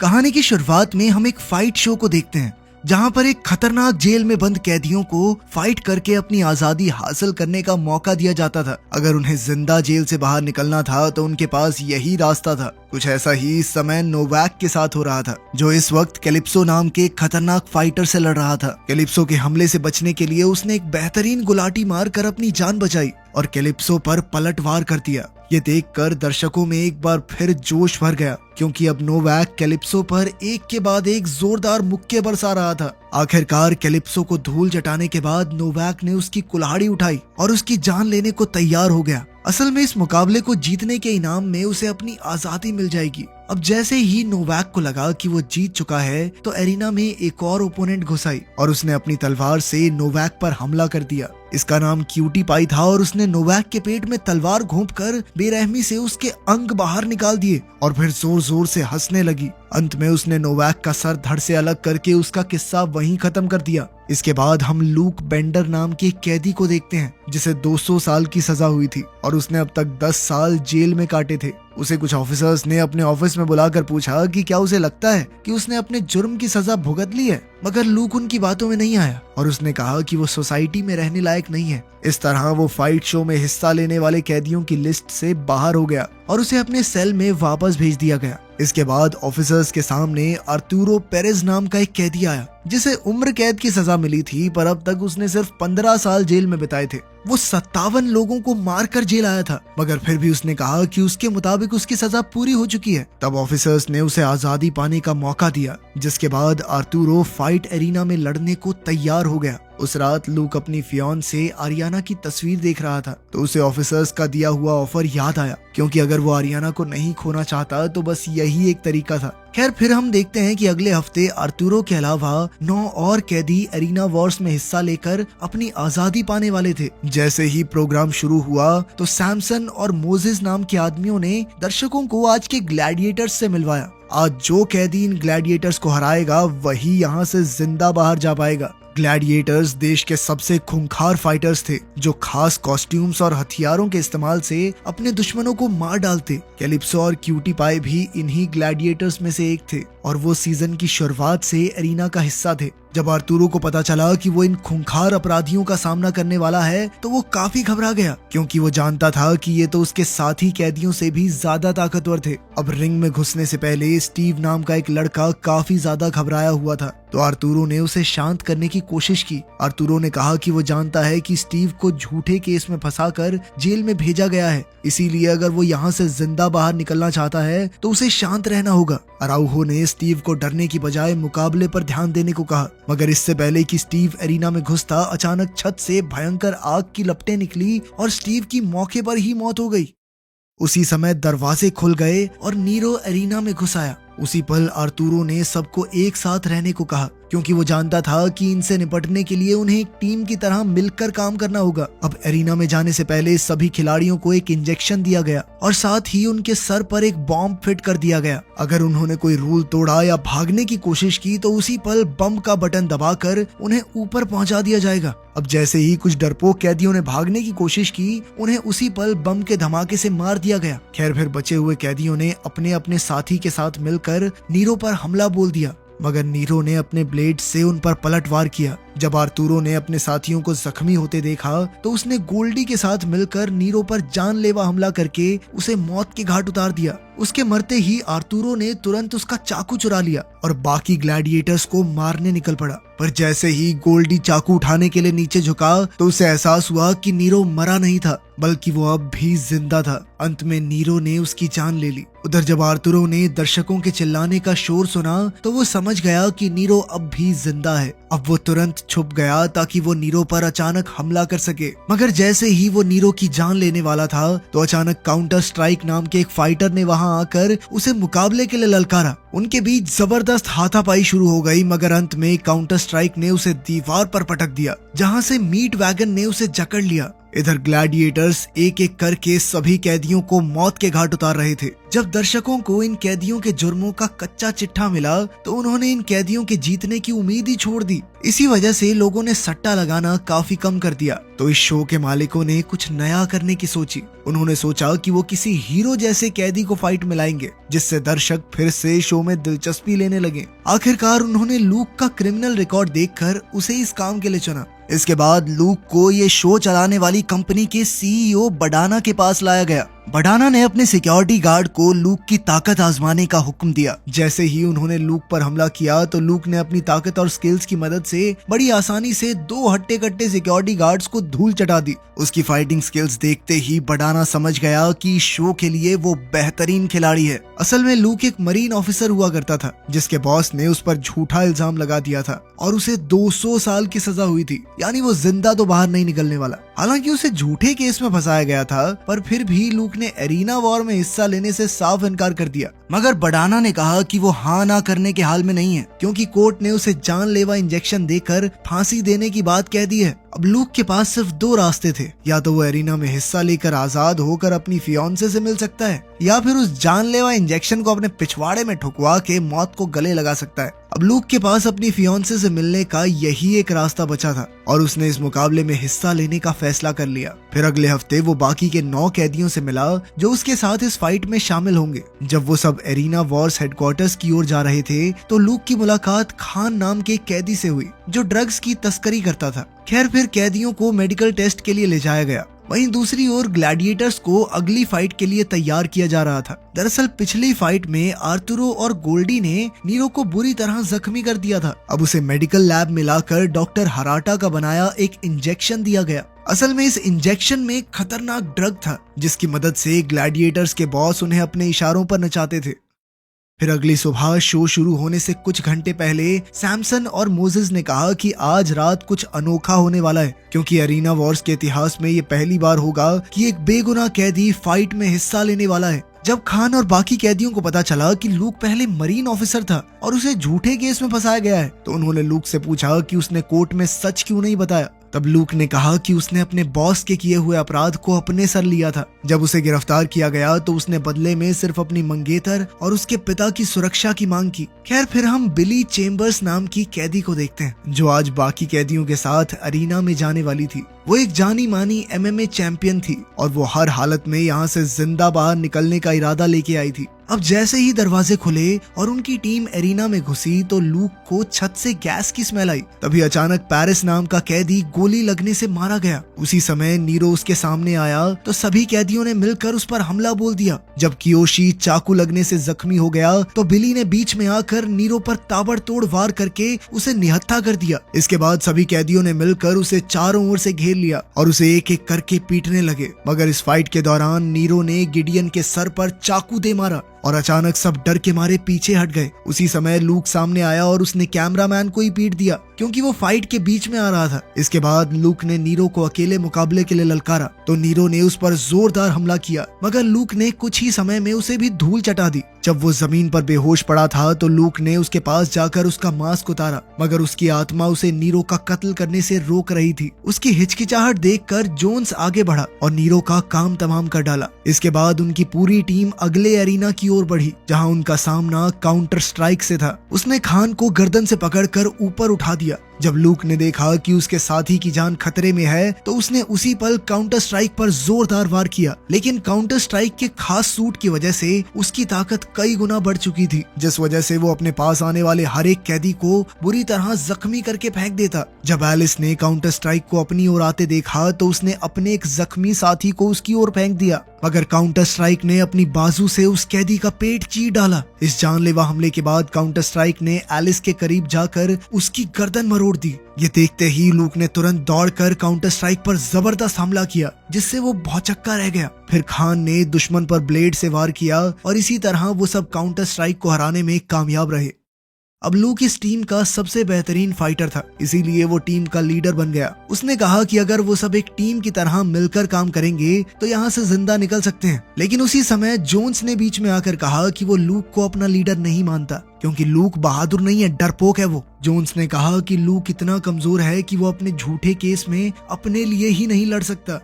कहानी की शुरुआत में हम एक फाइट शो को देखते हैं जहां पर एक खतरनाक जेल में बंद कैदियों को फाइट करके अपनी आजादी हासिल करने का मौका दिया जाता था। अगर उन्हें जिंदा जेल से बाहर निकलना था तो उनके पास यही रास्ता था। कुछ ऐसा ही इस समय नोवैक के साथ हो रहा था, जो इस वक्त कैलिप्सो नाम के खतरनाक फाइटर से लड़ रहा था। कैलिप्सो के हमले से बचने के लिए उसने एक बेहतरीन गुलाटी मार कर अपनी जान बचाई और कैलिप्सो पर पलटवार कर दिया। ये देखकर दर्शकों में एक बार फिर जोश भर गया, क्योंकि अब नोवैक कैलिप्सो पर एक के बाद एक जोरदार मुक्के बरसा रहा था। आखिरकार कैलिप्सो को धूल चटाने के बाद नोवैक ने उसकी कुल्हाड़ी उठाई और उसकी जान लेने को तैयार हो गया। असल में इस मुकाबले को जीतने के इनाम में उसे अपनी आजादी मिल जाएगी। अब जैसे ही नोवैक को लगा कि वो जीत चुका है तो एरिना में एक और ओपोनेंट घुस आई और उसने अपनी तलवार से नोवैक पर हमला कर दिया। इसका नाम क्यूटी पाई था और उसने नोवैक के पेट में तलवार घोंपकर बेरहमी से उसके अंग बाहर निकाल दिए और फिर जोर जोर से हंसने लगी। अंत में उसने नोवैक का सर धड़ से अलग करके उसका किस्सा वहीं खत्म कर दिया। इसके बाद हम लूक बेंडर नाम के कैदी को देखते हैं जिसे 200 साल की सजा हुई थी और उसने अब तक 10 साल जेल में काटे थे। उसे कुछ ऑफिसर्स ने अपने ऑफिस में बुलाकर पूछा कि क्या उसे लगता है कि उसने अपने जुर्म की सजा भुगत ली है, मगर लूक उनकी बातों में नहीं आया और उसने कहा कि वो सोसाइटी में रहने लायक नहीं है। इस तरह वो फाइट शो में हिस्सा लेने वाले कैदियों की लिस्ट से बाहर हो गया और उसे अपने सेल में वापस भेज दिया गया। इसके बाद ऑफिसर्स के सामने आर्तुरो पेरेज नाम का एक कैदी आया जिसे उम्र कैद की सजा मिली थी, पर अब तक उसने सिर्फ 15 साल जेल में बिताए थे। वो 57 लोगों को मारकर जेल आया था, मगर फिर भी उसने कहा कि उसके मुताबिक उसकी सजा पूरी हो चुकी है। तब ऑफिसर्स ने उसे आजादी पाने का मौका दिया, जिसके बाद आर्तुरो फाइट एरिना में लड़ने को तैयार हो गया। उस रात लूक अपनी फियांसे आरियाना की तस्वीर देख रहा था तो उसे ऑफिसर्स का दिया हुआ ऑफर याद आया, क्योंकि अगर वो आरियाना को नहीं खोना चाहता तो बस यही एक तरीका था। खैर, फिर हम देखते हैं कि अगले हफ्ते आर्तुरो के अलावा 9 और कैदी एरिना वॉर्स में हिस्सा लेकर अपनी आजादी पाने वाले थे। जैसे ही प्रोग्राम शुरू हुआ तो सैमसन और मोजेस नाम के आदमियों ने दर्शकों को आज के ग्लैडिएटर्स से मिलवाया। आज जो कैदी इन ग्लैडिएटर्स को हराएगा वही यहाँ से जिंदा बाहर जा पाएगा। ग्लैडिएटर्स देश के सबसे खूंखार फाइटर्स थे जो खास कॉस्ट्यूम्स और हथियारों के इस्तेमाल से अपने दुश्मनों को मार डालते। कैलिप्सो और क्यूटी पाई भी इन्हीं ग्लैडिएटर्स में से एक थे और वो सीजन की शुरुआत से एरिना का हिस्सा थे। जब आर्तुरो को पता चला कि वो इन खूंखार अपराधियों का सामना करने वाला है तो वो काफी घबरा गया, क्योंकि वो जानता था कि ये तो उसके साथी कैदियों से भी ज्यादा ताकतवर थे। अब रिंग में घुसने से पहले स्टीव नाम का एक लड़का काफी ज्यादा घबराया हुआ था, तो आर्तुरो ने उसे शांत करने की कोशिश की। आर्तुरो ने कहा कि वो जानता है कि स्टीव को झूठे केस में फंसाकर जेल में भेजा गया है, इसीलिए अगर वो यहाँ से जिंदा बाहर निकलना चाहता है तो उसे शांत रहना होगा। अराउहो ने स्टीव को डरने की बजाय मुकाबले पर ध्यान देने को कहा, मगर इससे पहले कि स्टीव एरिना में घुसता अचानक छत से भयंकर आग की लपटें निकली और स्टीव की मौके पर ही मौत हो गई। उसी समय दरवाजे खुल गए और नीरो एरिना में घुस आया। उसी पल आर्तुरो ने सबको एक साथ रहने को कहा, क्योंकि वो जानता था कि इनसे निपटने के लिए उन्हें एक टीम की तरह मिलकर काम करना होगा। अब एरिना में जाने से पहले सभी खिलाड़ियों को एक इंजेक्शन दिया गया और साथ ही उनके सर पर एक बॉम्ब फिट कर दिया गया। अगर उन्होंने कोई रूल तोड़ा या भागने की कोशिश की तो उसी पल बम का बटन दबाकर उन्हें ऊपर पहुंचा दिया जाएगा। अब जैसे ही कुछ डरपोक कैदियों ने भागने की कोशिश की, उन्हें उसी पल बम के धमाके से मार दिया गया। खैर, फिर बचे हुए कैदियों ने अपने अपने साथी के साथ मिलकर नीरो पर हमला बोल दिया, मगर नीरो ने अपने ब्लेड से उन पर पलटवार किया। जब आर्तुरो ने अपने साथियों को जख्मी होते देखा तो उसने गोल्डी के साथ मिलकर नीरो पर जानलेवा हमला करके उसे मौत के घाट उतार दिया। उसके मरते ही आर्तुरो ने तुरंत उसका चाकू चुरा लिया और बाकी ग्लैडिएटर्स को मारने निकल पड़ा। पर जैसे ही गोल्डी चाकू उठाने के लिए नीचे झुका तो उसे एहसास हुआ कि नीरो मरा नहीं था, बल्कि वो अब भी जिंदा था। अंत में नीरो ने उसकी जान ले ली। उधर जब आर्तुरो ने दर्शकों के चिल्लाने का शोर सुना तो वो समझ गया कि नीरो अब भी जिंदा है। अब वो तुरंत छुप गया ताकि वो नीरो पर अचानक हमला कर सके, मगर जैसे ही वो नीरो की जान लेने वाला था तो अचानक काउंटर स्ट्राइक नाम के एक फाइटर ने वहां आकर उसे मुकाबले के लिए ललकारा। उनके बीच जबरदस्त हाथापाई शुरू हो गई, मगर अंत में काउंटर स्ट्राइक ने उसे दीवार पर पटक दिया, जहां से मीट वैगन ने उसे जकड़ लिया। इधर ग्लैडिएटर्स एक एक करके सभी कैदियों को मौत के घाट उतार रहे थे। जब दर्शकों को इन कैदियों के जुर्मों का कच्चा चिट्ठा मिला तो उन्होंने इन कैदियों के जीतने की उम्मीद ही छोड़ दी। इसी वजह से लोगों ने सट्टा लगाना काफी कम कर दिया। तो इस शो के मालिकों ने कुछ नया करने की सोची। उन्होंने सोचा कि वो किसी हीरो जैसे कैदी को फाइट में लाएंगे, जिससे दर्शक फिर से शो में दिलचस्पी लेने लगे। आखिरकार उन्होंने लूक का क्रिमिनल रिकॉर्ड देखकर उसे इस काम के लिए चुना। इसके बाद लूक को ये शो चलाने वाली कंपनी के सीईओ बडाना के पास लाया गया। बडाना ने अपने सिक्योरिटी गार्ड को लूक की ताकत आजमाने का हुक्म दिया। जैसे ही उन्होंने लूक पर हमला किया तो लूक ने अपनी ताकत और स्किल्स की मदद से बड़ी आसानी से 2 हट्टे कट्टे सिक्योरिटी गार्ड्स को धूल चटा दी। उसकी फाइटिंग स्किल्स देखते ही बडाना समझ गया कि शो के लिए वो बेहतरीन खिलाड़ी है। असल में लूक एक मरीन ऑफिसर हुआ करता था, जिसके बॉस ने उस पर झूठा इल्जाम लगा दिया था और उसे 200 साल की सजा हुई थी, यानी वो जिंदा तो बाहर नहीं निकलने वाला। हालांकि उसे झूठे केस में फंसाया गया था, पर फिर भी लूक ने एरिना वॉर में हिस्सा लेने से साफ इनकार कर दिया। मगर बडाना ने कहा कि वो हाँ ना करने के हाल में नहीं है, क्योंकि कोर्ट ने उसे जानलेवा इंजेक्शन देकर फांसी देने की बात कह दी है। अब लूक के पास सिर्फ 2 रास्ते थे, या तो वो एरिना में हिस्सा लेकर आजाद होकर अपनी फियांसे से मिल सकता है, या फिर उस जानलेवा इंजेक्शन को अपने पिछवाड़े में ठुकवा के मौत को गले लगा सकता है। अब लूक के पास अपनी फियांसे से मिलने का यही एक रास्ता बचा था और उसने इस मुकाबले में हिस्सा लेने का फैसला कर लिया। फिर अगले हफ्ते वो बाकी के 9 कैदियों से मिला जो उसके साथ इस फाइट में शामिल होंगे। जब वो सब एरिना वॉर्स हेडक्वार्टर्स की ओर जा रहे थे तो लूक की मुलाकात खान नाम के कैदी से हुई, जो ड्रग्स की तस्करी करता था। खैर, फिर कैदियों को मेडिकल टेस्ट के लिए ले जाया गया। वहीं दूसरी ओर ग्लैडिएटर्स को अगली फाइट के लिए तैयार किया जा रहा था। दरअसल पिछली फाइट में आर्तुरो और गोल्डी ने नीरो को बुरी तरह जख्मी कर दिया था। अब उसे मेडिकल लैब में लाकर डॉक्टर हराटा का बनाया एक इंजेक्शन दिया गया। असल में इस इंजेक्शन में खतरनाक ड्रग था, जिसकी मदद से ग्लैडिएटर्स के बॉस उन्हें अपने इशारों पर नचाते थे। फिर अगली सुबह शो शुरू होने से कुछ घंटे पहले सैमसन और मोजेस ने कहा कि आज रात कुछ अनोखा होने वाला है, क्योंकि एरिना वॉर्स के इतिहास में ये पहली बार होगा कि एक बेगुनाह कैदी फाइट में हिस्सा लेने वाला है। जब खान और बाकी कैदियों को पता चला कि लूक पहले मरीन ऑफिसर था और उसे झूठे केस में फंसाया गया है, तो उन्होंने लूक से पूछा कि उसने कोर्ट में सच क्यों नहीं बताया। तब लूक ने कहा कि उसने अपने बॉस के किए हुए अपराध को अपने सर लिया था। जब उसे गिरफ्तार किया गया तो उसने बदले में सिर्फ अपनी मंगेतर और उसके पिता की सुरक्षा की मांग की। खैर, फिर हम बिली चेम्बर्स नाम की कैदी को देखते हैं, जो आज बाकी कैदियों के साथ अरीना में जाने वाली थी। वो एक जानी मानी MMA चैंपियन थी और वो हर हालत में यहाँ से जिंदा बाहर निकलने का इरादा लेके आई थी। अब जैसे ही दरवाजे खुले और उनकी टीम एरिना में घुसी तो लूक को छत से गैस की स्मेल आई। तभी अचानक पेरिस नाम का कैदी गोली लगने से मारा गया। उसी समय नीरो उसके सामने आया तो सभी कैदियों ने मिलकर उस पर हमला बोल दिया। जब कियोशी चाकू लगने से जख्मी हो गया तो बिली ने बीच में आकर नीरो पर ताबड़तोड़ वार करके उसे निहत्था कर दिया। इसके बाद सभी कैदियों ने मिलकर उसे चारों ओर से घेर लिया और उसे एक एक करके पीटने लगे। मगर इस फाइट के दौरान नीरो ने गिडियन के सर पर चाकू दे मारा और अचानक सब डर के मारे पीछे हट गए। उसी समय लूक सामने आया और उसने कैमरामैन को ही पीट दिया, क्योंकि वो फाइट के बीच में आ रहा था। इसके बाद लूक ने नीरो को अकेले मुकाबले के लिए ललकारा तो नीरो ने उस पर जोरदार हमला किया, मगर लूक ने कुछ ही समय में उसे भी धूल चटा दी। जब वो जमीन पर बेहोश पड़ा था तो लूक ने उसके पास जाकर उसका मास्क उतारा, मगर उसकी आत्मा उसे नीरो का कत्ल करने से रोक रही थी। उसकी हिचकिचाहट देखकर जोन्स आगे बढ़ा और नीरो का काम तमाम कर डाला। इसके बाद उनकी पूरी टीम अगले एरिना की ओर बढ़ी, जहां उनका सामना काउंटर स्ट्राइक से था। उसने खान को गर्दन से पकड़कर ऊपर उठा दिया। जब लूक ने देखा कि उसके साथी की जान खतरे में है तो उसने उसी पल काउंटर स्ट्राइक पर जोरदार वार किया, लेकिन काउंटर स्ट्राइक के खास सूट की वजह से उसकी ताकत कई गुना बढ़ चुकी थी, जिस वजह से वो अपने पास आने वाले हर एक कैदी को बुरी तरह जख्मी करके फेंक देता। जब एलिस ने काउंटर स्ट्राइक को अपनी ओर आते देखा तो उसने अपने एक जख्मी साथी को उसकी ओर फेंक दिया, मगर काउंटर स्ट्राइक ने अपनी बाजू से उस कैदी का पेट चीर डाला। इस जानलेवा हमले के बाद काउंटर स्ट्राइक ने एलिस के करीब जाकर उसकी गर्दन मरोड़ दी। ये देखते ही लूक ने तुरंत दौड़कर काउंटर स्ट्राइक पर जबरदस्त हमला किया, जिससे वो भौचक्का रह गया। फिर खान ने दुश्मन पर ब्लेड से वार किया और इसी तरह वो सब काउंटर स्ट्राइक को हराने में कामयाब रहे। अब लूक इस टीम का सबसे बेहतरीन फाइटर था, इसीलिए वो टीम का लीडर बन गया। उसने कहा कि अगर वो सब एक टीम की तरह मिलकर काम करेंगे तो यहाँ से जिंदा निकल सकते हैं। लेकिन उसी समय जोन्स ने बीच में आकर कहा कि वो लूक को अपना लीडर नहीं मानता, क्योंकि लूक बहादुर नहीं है, डरपोक है वो। जोन्स ने कहा कि लूक इतना कमजोर है कि वो अपने झूठे केस में अपने लिए ही नहीं लड़ सकता।